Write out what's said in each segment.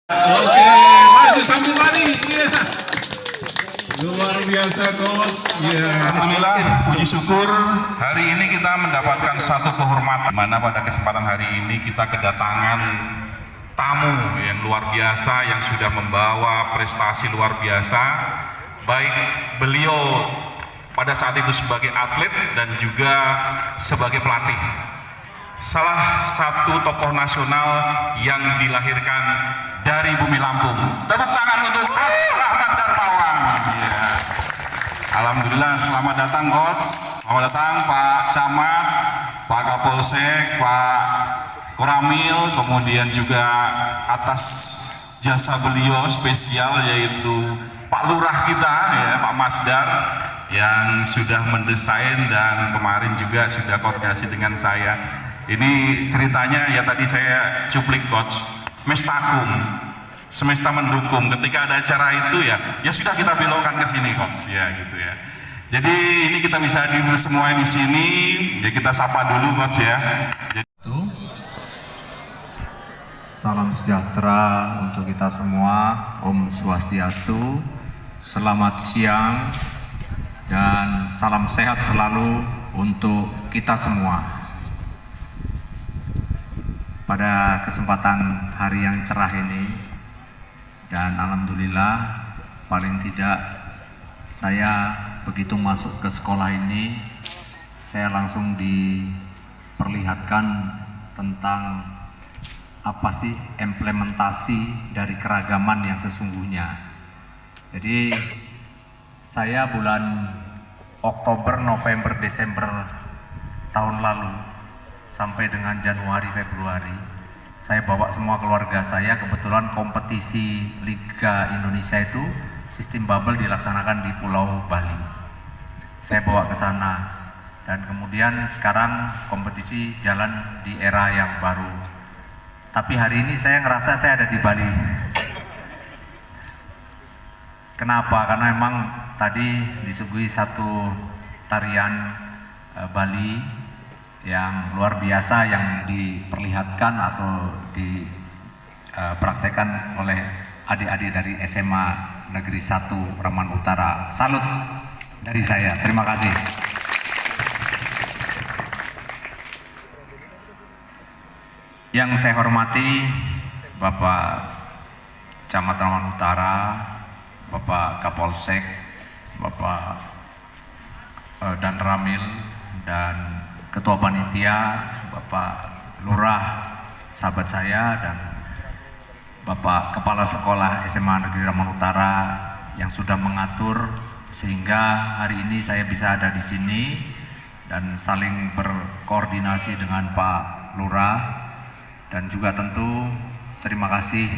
Oke, maju sambil lari. Iya. Luar biasa coach. Iya. Alhamdulillah, puji syukur hari ini kita mendapatkan satu kehormatan, mana pada kesempatan hari ini kita kedatangan tamu yang luar biasa yang sudah membawa prestasi luar biasa, baik beliau pada saat itu sebagai atlet dan juga sebagai pelatih. Salah satu tokoh nasional yang dilahirkan dari bumi Lampung. Tepuk tangan untuk Coach Rahmat Darmawan. Ya. Alhamdulillah, selamat datang Coach. Selamat datang Pak Camat, Pak Kapolsek, Pak Koramil, kemudian juga atas jasa beliau spesial yaitu Pak Lurah kita, ya, Pak Masdar, yang sudah mendesain dan kemarin juga sudah koordinasi dengan saya. Ini ceritanya ya tadi saya cuplik Coach, Mestakum, semesta mendukung. Ketika ada acara itu ya sudah kita belokkan ke sini Coach, ya gitu ya. Jadi ini kita bisa hadir semua di sini, ya kita sapa dulu Coach ya. Salam sejahtera untuk kita semua, Om Swastiastu, selamat siang, dan salam sehat selalu untuk kita semua. Pada kesempatan hari yang cerah ini, dan alhamdulillah paling tidak saya begitu masuk ke sekolah ini, saya langsung diperlihatkan tentang apa sih implementasi dari keragaman yang sesungguhnya. Jadi saya bulan Oktober, November, Desember tahun lalu sampai dengan Januari, Februari, saya bawa semua keluarga saya. Kebetulan kompetisi Liga Indonesia itu sistem bubble dilaksanakan di Pulau Bali. Saya bawa ke sana, dan kemudian sekarang kompetisi jalan di era yang baru. Tapi hari ini saya ngerasa saya ada di Bali. Kenapa? Karena memang tadi disuguhi satu tarian Bali yang luar biasa yang diperlihatkan atau dipraktekkan oleh adik-adik dari SMA Negeri 1 Rembang Utara. Salut dari saya, terima kasih. Yang saya hormati Bapak Camat Rembang Utara, Bapak Kapolsek, Bapak dan Ramil, dan Ketua Panitia, Bapak Lurah, sahabat saya, dan Bapak Kepala Sekolah SMA Negeri Rembang Utara yang sudah mengatur sehingga hari ini saya bisa ada di sini dan saling berkoordinasi dengan Pak Lurah, dan juga tentu terima kasih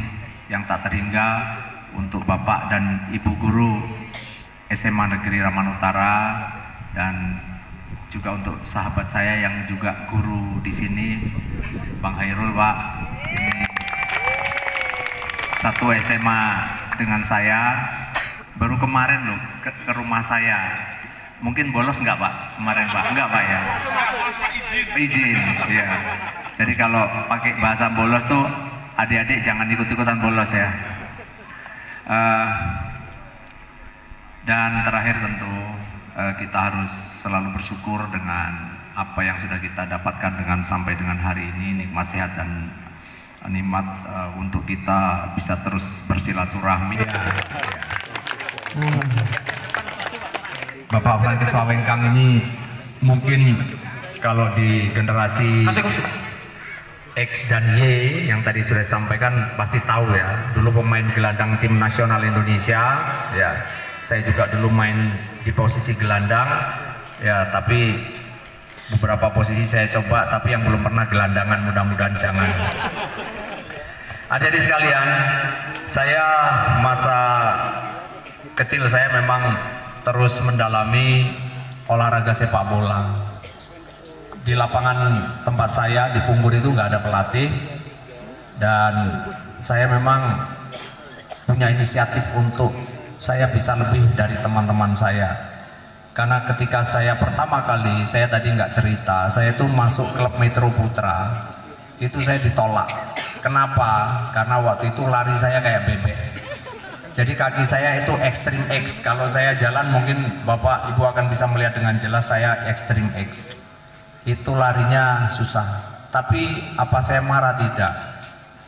yang tak terhingga untuk Bapak dan Ibu Guru SMA Negeri Rembang Utara, dan juga untuk sahabat saya yang juga guru di sini, Bang Hairul, Pak. Ini satu SMA dengan saya, baru kemarin loh ke rumah saya. Mungkin bolos nggak Pak kemarin Pak? Enggak Pak ya? Izin, ya. Jadi kalau pakai bahasa bolos tuh adik-adik jangan ikut-ikutan bolos ya. Dan terakhir tentu kita harus selalu bersyukur dengan apa yang sudah kita dapatkan dengan sampai dengan hari ini, nikmat sehat dan nikmat untuk kita bisa terus bersilaturahmi. Bapak Francis Wawengkang ini mungkin kalau di generasi X dan Y yang tadi sudah disampaikan pasti tahu ya, dulu pemain gelandang tim nasional Indonesia ya. Saya juga dulu main di posisi gelandang ya, tapi beberapa posisi saya coba, tapi yang belum pernah gelandangan mudah-mudahan jangan. Adik-adik sekalian, saya masa kecil saya memang terus mendalami olahraga sepak bola. Di lapangan tempat saya di Punggur itu nggak ada pelatih, dan saya memang punya inisiatif untuk saya bisa lebih dari teman-teman saya. Karena ketika saya pertama kali, saya tadi nggak cerita, saya itu masuk klub Metro Putra itu saya ditolak. Kenapa? Karena waktu itu lari saya kayak bebek. Jadi kaki saya itu ekstrim X. Kalau saya jalan mungkin Bapak Ibu akan bisa melihat dengan jelas saya ekstrim X. Itu larinya susah. Tapi apa saya marah? Tidak.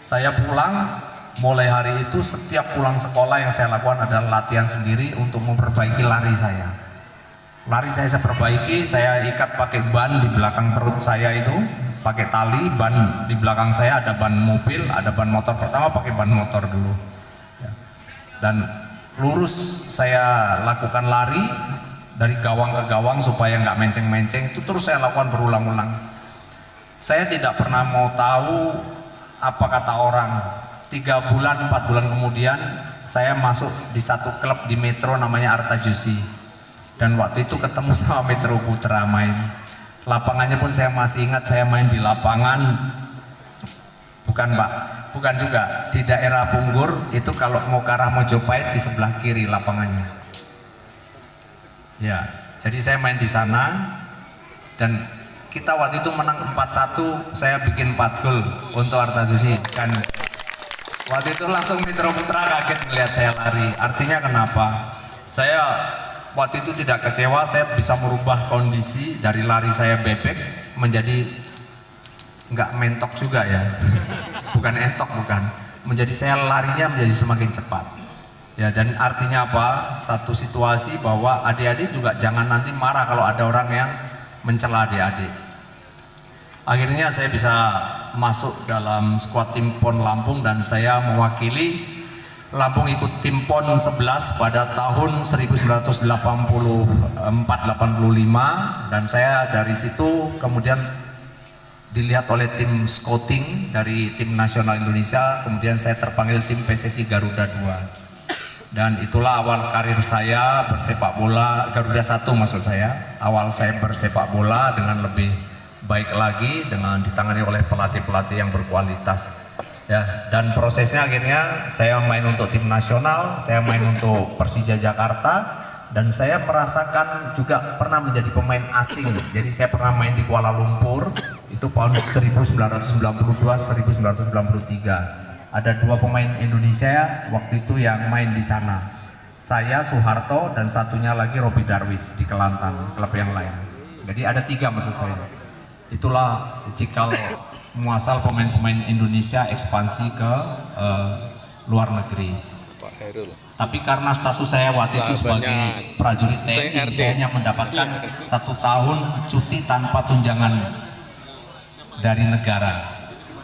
Saya pulang, mulai hari itu setiap pulang sekolah yang saya lakukan adalah latihan sendiri untuk memperbaiki lari saya. Lari saya perbaiki, saya ikat pakai ban di belakang perut saya itu, pakai tali, ban di belakang saya ada ban mobil, ada ban motor. Pertama pakai ban motor dulu. Dan lurus saya lakukan lari dari gawang ke gawang supaya nggak menceng-menceng. Itu terus saya lakukan berulang-ulang. Saya tidak pernah mau tahu apa kata orang. 3 bulan, 4 bulan kemudian saya masuk di satu klub di Metro namanya Artajusi. Dan waktu itu ketemu sama Metro Putra main. Lapangannya pun saya masih ingat, saya main di lapangan, bukan Pak, bukan juga, di daerah Punggur. Itu kalau mau ke arah Mojopahit di sebelah kiri lapangannya. Ya, jadi saya main di sana dan kita waktu itu menang 4-1, saya bikin 4 gol untuk Artajusi. Dan waktu itu langsung Metro Putra kaget melihat saya lari. Artinya kenapa? Saya waktu itu tidak kecewa, saya bisa merubah kondisi dari lari saya bebek menjadi nggak mentok juga ya, bukan entok, bukan, menjadi saya larinya menjadi semakin cepat. Ya, dan artinya apa? Satu situasi bahwa adik-adik juga jangan nanti marah kalau ada orang yang mencela adik-adik. Akhirnya saya bisa masuk dalam skuad tim PON Lampung dan saya mewakili Lampung ikut tim PON 11 pada tahun 1984-85 dan saya dari situ kemudian dilihat oleh tim scouting dari tim nasional Indonesia, kemudian saya terpanggil tim PSSI Garuda 2 dan itulah awal karir saya bersepak bola, Garuda 1 maksud saya. Awal saya bersepak bola dengan lebih baik lagi, dengan ditangani oleh pelatih-pelatih yang berkualitas. Ya, dan prosesnya akhirnya saya main untuk tim nasional, saya main untuk Persija Jakarta, dan saya merasakan juga pernah menjadi pemain asing. Jadi saya pernah main di Kuala Lumpur, itu tahun 1992-1993. Ada 2 pemain Indonesia waktu itu yang main di sana. Saya, Soeharto, dan satunya lagi Robi Darwis di Kelantan, klub yang lain. Jadi ada 3 maksud saya. Itulah cikal muasal pemain-pemain Indonesia ekspansi ke luar negeri. Tapi karena status saya waktu itu sebagai prajurit TNI, saya hanya mendapatkan 1 tahun cuti tanpa tunjangan dari negara.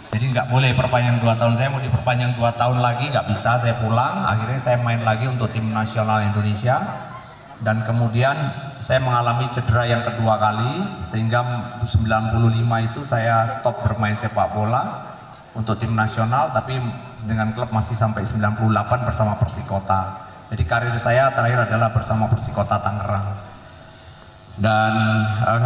Jadi nggak boleh perpanjang 2 tahun. Saya mau diperpanjang 2 tahun lagi, nggak bisa. Saya pulang. Akhirnya saya main lagi untuk tim nasional Indonesia. Dan kemudian saya mengalami cedera yang kedua kali, sehingga 95 itu saya stop bermain sepak bola untuk tim nasional, tapi dengan klub masih sampai 98 bersama Persikota. Jadi karir saya terakhir adalah bersama Persikota Tangerang. Dan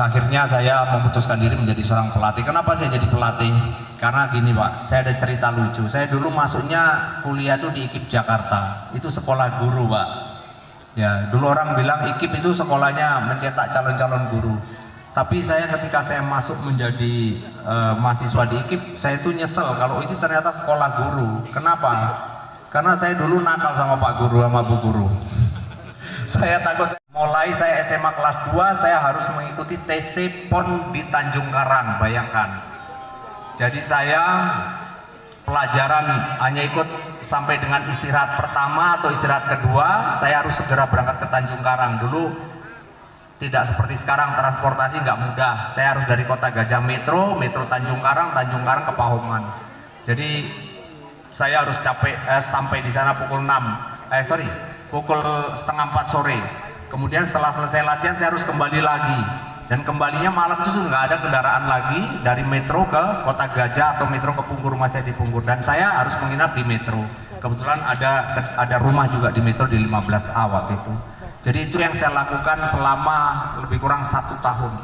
akhirnya saya memutuskan diri menjadi seorang pelatih. Kenapa saya jadi pelatih? Karena gini Pak, saya ada cerita lucu. Saya dulu masuknya kuliah tuh di IKIP Jakarta, itu sekolah guru Pak. Ya, dulu orang bilang IKIP itu sekolahnya mencetak calon-calon guru. Tapi saya ketika saya masuk menjadi mahasiswa di IKIP, saya itu nyesel kalau itu ternyata sekolah guru. Kenapa? Karena saya dulu nakal sama Pak Guru, sama Bu Guru. Saya takut, mulai saya SMA kelas 2, saya harus mengikuti TC PON di Tanjung Karang, bayangkan. Jadi saya pelajaran hanya ikut sampai dengan istirahat pertama atau istirahat kedua, saya harus segera berangkat ke Tanjung Karang. Dulu tidak seperti sekarang, transportasi nggak mudah. Saya harus dari kota Gajah Metro Tanjung Karang ke Pahoman. Jadi saya harus sampai di sana pukul 3:30 sore. Kemudian setelah selesai latihan saya harus kembali lagi. Dan kembalinya malam itu sudah nggak ada kendaraan lagi dari Metro ke Kota Gajah atau Metro ke Punggur, masih di Punggur, dan saya harus menginap di Metro. Kebetulan ada rumah juga di Metro di 15A waktu itu. Jadi itu yang saya lakukan selama lebih kurang 1 tahun.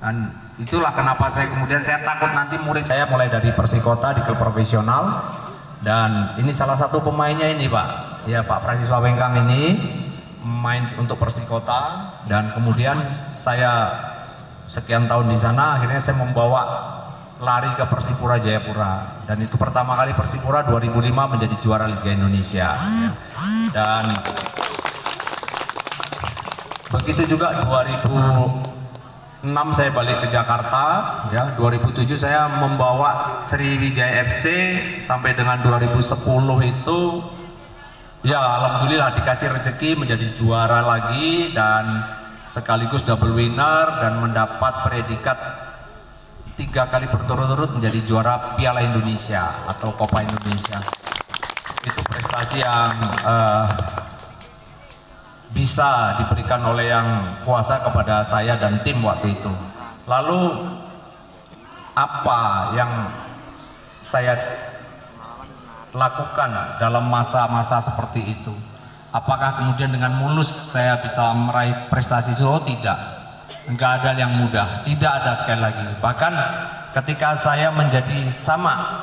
Dan itulah kenapa saya kemudian saya takut nanti murid saya mulai dari Persikota di klub profesional. Dan ini salah satu pemainnya ini Pak, ya Pak Prasiswa Wengkang ini main untuk Persikota, dan kemudian saya sekian tahun di sana, akhirnya saya membawa lari ke Persipura Jayapura, dan itu pertama kali Persipura 2005 menjadi juara Liga Indonesia, ya. Dan begitu juga 2006 saya balik ke Jakarta, ya. 2007 saya membawa Sriwijaya FC sampai dengan 2010 itu, ya alhamdulillah dikasih rezeki menjadi juara lagi dan sekaligus double winner dan mendapat predikat 3 kali berturut-turut menjadi juara Piala Indonesia atau Copa Indonesia. Itu prestasi yang bisa diberikan oleh Yang Kuasa kepada saya dan tim waktu itu. Lalu apa yang saya lakukan dalam masa-masa seperti itu? Apakah kemudian dengan mulus saya bisa meraih prestasi? Oh tidak. Enggak ada yang mudah, tidak ada sekali lagi. Bahkan ketika saya menjadi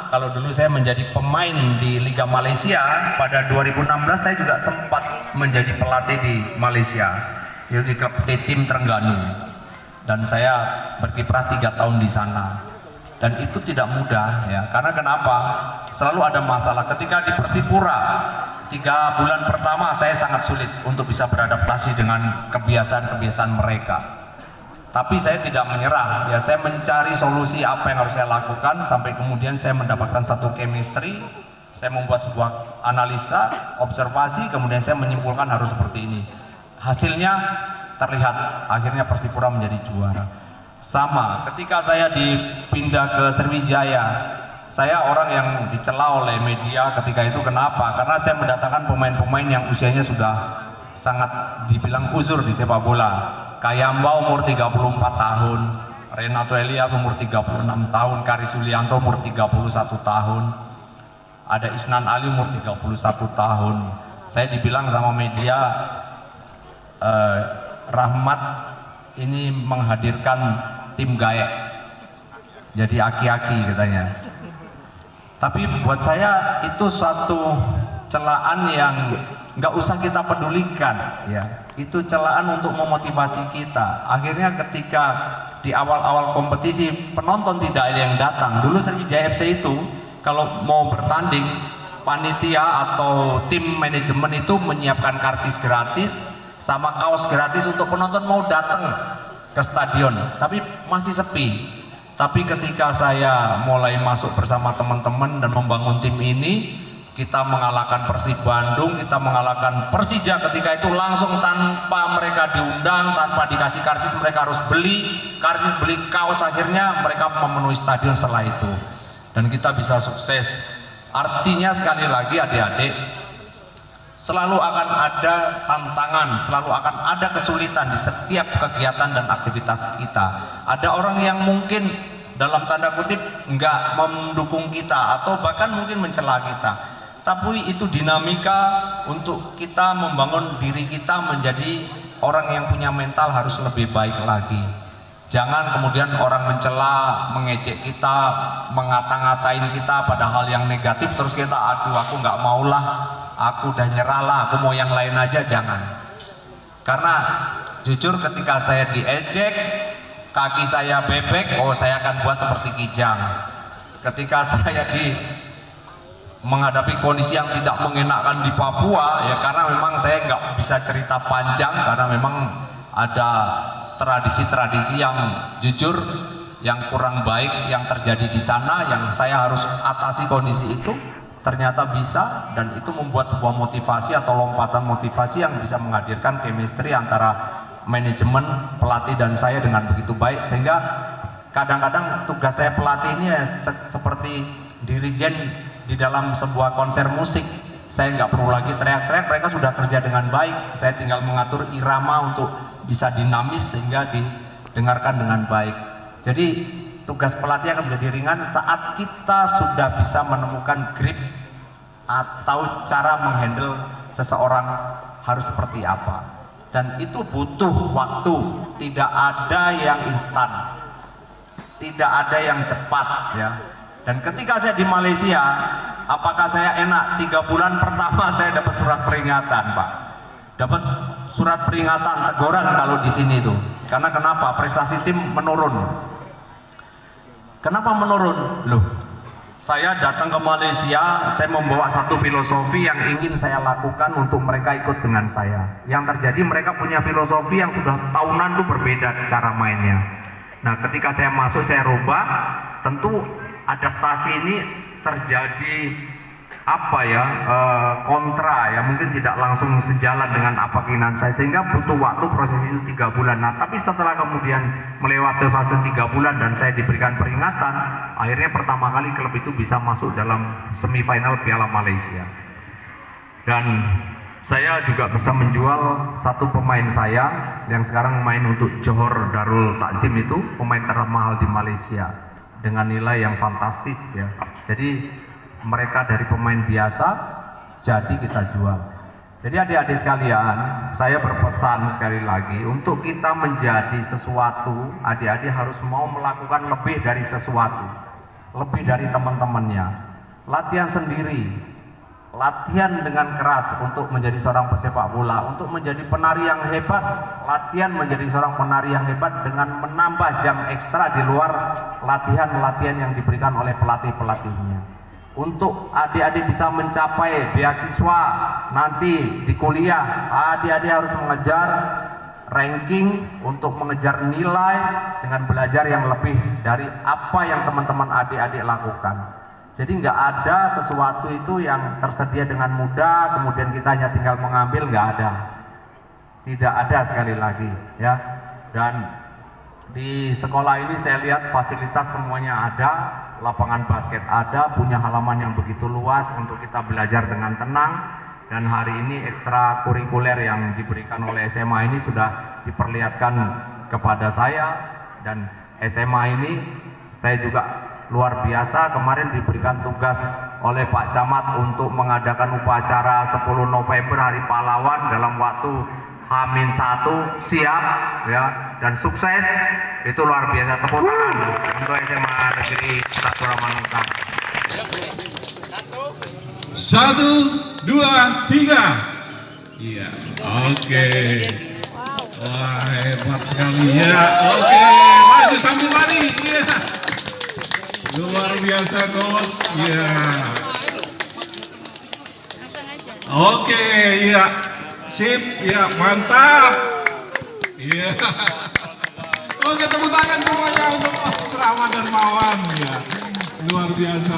kalau dulu saya menjadi pemain di Liga Malaysia, pada 2016 saya juga sempat menjadi pelatih di Malaysia, yaitu di klub T-Team Terengganu, dan saya berkiprah 3 tahun di sana. Dan itu tidak mudah, ya. Karena kenapa? Selalu ada masalah. Ketika di Persipura 3 bulan pertama saya sangat sulit untuk bisa beradaptasi dengan kebiasaan-kebiasaan mereka. Tapi saya tidak menyerah, ya saya mencari solusi apa yang harus saya lakukan sampai kemudian saya mendapatkan satu chemistry. Saya membuat sebuah analisa, observasi, kemudian saya menyimpulkan harus seperti ini. Hasilnya terlihat, akhirnya Persipura menjadi juara. Sama, ketika saya dipindah ke Sriwijaya, saya orang yang dicela oleh media ketika itu. Kenapa? Karena saya mendatangkan pemain-pemain yang usianya sudah sangat dibilang uzur di sepak bola. Kayamba umur 34 tahun, Renato Elias umur 36 tahun, Kari Sulianto umur 31 tahun, ada Isnan Ali umur 31 tahun. Saya dibilang sama media, Rahmat ini menghadirkan tim gaek, jadi aki-aki katanya. Tapi buat saya itu suatu celaan yang nggak usah kita pedulikan, ya. Itu celaan untuk memotivasi kita. Akhirnya ketika di awal-awal kompetisi penonton tidak ada yang datang. Dulu Sriwijaya FC itu kalau mau bertanding, panitia atau tim manajemen itu menyiapkan karcis gratis sama kaos gratis untuk penonton mau datang ke stadion. Tapi masih sepi. Tapi ketika saya mulai masuk bersama teman-teman dan membangun tim ini, kita mengalahkan Persib Bandung, kita mengalahkan Persija ketika itu langsung tanpa mereka diundang, tanpa dikasih karcis, mereka harus beli karcis, beli kaos, akhirnya mereka memenuhi stadion setelah itu. Dan kita bisa sukses. Artinya sekali lagi adik-adik, selalu akan ada tantangan, selalu akan ada kesulitan di setiap kegiatan dan aktivitas kita. Ada orang yang mungkin dalam tanda kutip nggak mendukung kita atau bahkan mungkin mencela kita. Tapi itu dinamika untuk kita membangun diri kita menjadi orang yang punya mental harus lebih baik lagi. Jangan kemudian orang mencela, mengejek kita, mengata-ngatain kita pada hal yang negatif, terus kita aduh aku nggak maulah, aku udah nyerah lah, aku mau yang lain aja. Jangan. Karena jujur ketika saya diejek, kaki saya bebek, oh saya akan buat seperti Kijang. Ketika saya menghadapi kondisi yang tidak mengenakan di Papua, ya karena memang saya nggak bisa cerita panjang karena memang ada tradisi-tradisi yang jujur yang kurang baik yang terjadi di sana, yang saya harus atasi kondisi itu. Ternyata bisa, dan itu membuat sebuah motivasi atau lompatan motivasi yang bisa menghadirkan chemistry antara manajemen, pelatih dan saya dengan begitu baik, sehingga kadang-kadang tugas saya pelatih ini ya seperti dirijen di dalam sebuah konser musik. Saya nggak perlu lagi teriak-teriak, mereka sudah kerja dengan baik. Saya tinggal mengatur irama untuk bisa dinamis sehingga didengarkan dengan baik. Jadi tugas pelatih akan menjadi ringan saat kita sudah bisa menemukan grip atau cara menghandle seseorang harus seperti apa. Dan itu butuh waktu, tidak ada yang instan, tidak ada yang cepat, ya. Dan ketika saya di Malaysia, apakah saya enak? 3 bulan pertama saya dapat surat peringatan, Pak. Dapat surat peringatan, teguran kalau di sini tuh. Karena kenapa? Prestasi tim menurun. Kenapa menurun? Loh, saya datang ke Malaysia, saya membawa satu filosofi yang ingin saya lakukan untuk mereka ikut dengan saya. Yang terjadi mereka punya filosofi yang sudah tahunan tuh berbeda cara mainnya. Nah, ketika saya masuk, saya rubah, tentu adaptasi ini terjadi kontra ya, mungkin tidak langsung sejalan dengan apa keinginan saya, sehingga butuh waktu proses itu 3 bulan. Nah, tapi setelah kemudian melewati fase 3 bulan dan saya diberikan peringatan, akhirnya pertama kali klub itu bisa masuk dalam semifinal Piala Malaysia. Dan saya juga bisa menjual satu pemain saya yang sekarang main untuk Johor Darul Takzim, itu pemain termahal di Malaysia dengan nilai yang fantastis ya. Jadi mereka dari pemain biasa jadi kita jual. Jadi adik-adik sekalian, saya berpesan sekali lagi, untuk kita menjadi sesuatu, adik-adik harus mau melakukan lebih dari sesuatu, lebih dari teman-temannya. Latihan sendiri, latihan dengan keras untuk menjadi seorang pesepak bola, untuk menjadi penari yang hebat, latihan menjadi seorang penari yang hebat dengan menambah jam ekstra di luar latihan-latihan yang diberikan oleh pelatih-pelatihnya. Untuk adik-adik bisa mencapai beasiswa nanti di kuliah, adik-adik harus mengejar ranking untuk mengejar nilai dengan belajar yang lebih dari apa yang teman-teman adik-adik lakukan. Jadi nggak ada sesuatu itu yang tersedia dengan mudah, kemudian kita hanya tinggal mengambil, nggak ada. Tidak ada sekali lagi ya. Dan di sekolah ini saya lihat fasilitas semuanya ada, lapangan basket ada, punya halaman yang begitu luas untuk kita belajar dengan tenang. Dan hari ini ekstra kurikuler yang diberikan oleh SMA ini sudah diperlihatkan kepada saya, dan SMA ini saya juga luar biasa kemarin diberikan tugas oleh Pak Camat untuk mengadakan upacara 10 November Hari Pahlawan dalam waktu H-1, siap ya, dan sukses. Itu luar biasa, tepuk tangan untuk SMA Negeri Satu Ramanutan. 1, 2, 3. Iya, oke. Wah, hebat sekali ya. Oke, maju sambil lari. Iya. Luar biasa coach. Iya. Oke, iya. Sip, ya mantap. Iya. Oke, tepuk tangan semuanya untuk Mas Rahmat Darmawan ya. Luar biasa.